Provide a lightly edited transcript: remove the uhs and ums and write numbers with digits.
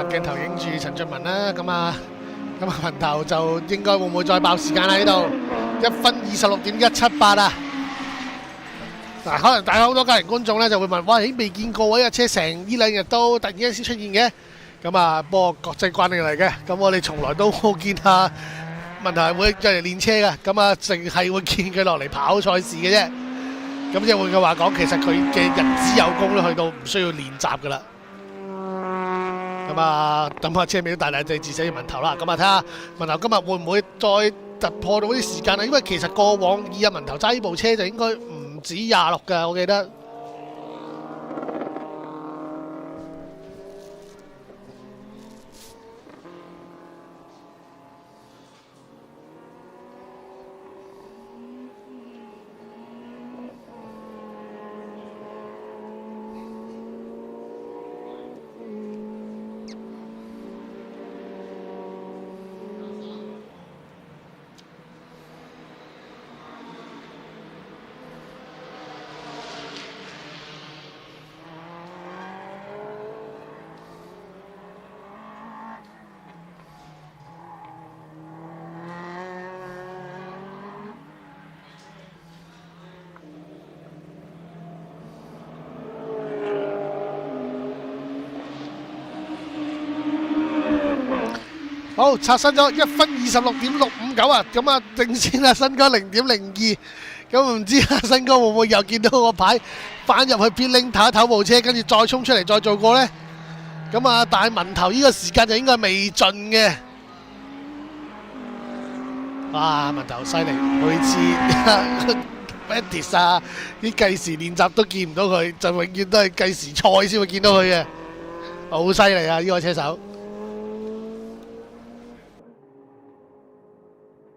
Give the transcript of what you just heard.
鏡頭影住陳俊文啦，咁啊文頭就應該會唔會再爆時間喺度？1分26.178啊！嗱，可能大家好多家庭觀眾咧就會問：哇，未見過喎，呢架車成呢兩日都突然間先出現嘅。咁啊，不過國際慣例嚟嘅，咁我哋從來都冇見下文頭係會入嚟練車嘅，咁啊，淨係會見佢落嚟跑賽事嘅啫。咁即係換句話講，其實佢嘅人之有功咧，去到唔需要練習噶啦。咁啊，等下車尾都大大地字寫住文頭啦。咁啊，睇下文頭今日會唔會再突破到啲時間啊？因為其實過往以阿文頭揸呢部車就應該唔止26㗎，我記得。好，刷新咗1分26.659啊！咁啊，領先啊，新哥0.02。咁唔知啊，新哥會唔會又見到個牌翻入去邊拎唞一唞部車，跟住再衝出嚟再做過呢？咁啊，但係文頭呢個時間就應該未盡嘅。哇！文頭犀利，每次 Matis 啊啲計時練習都見唔到佢，就永遠都係計時賽先會見到佢嘅，好犀利啊！呢個車手。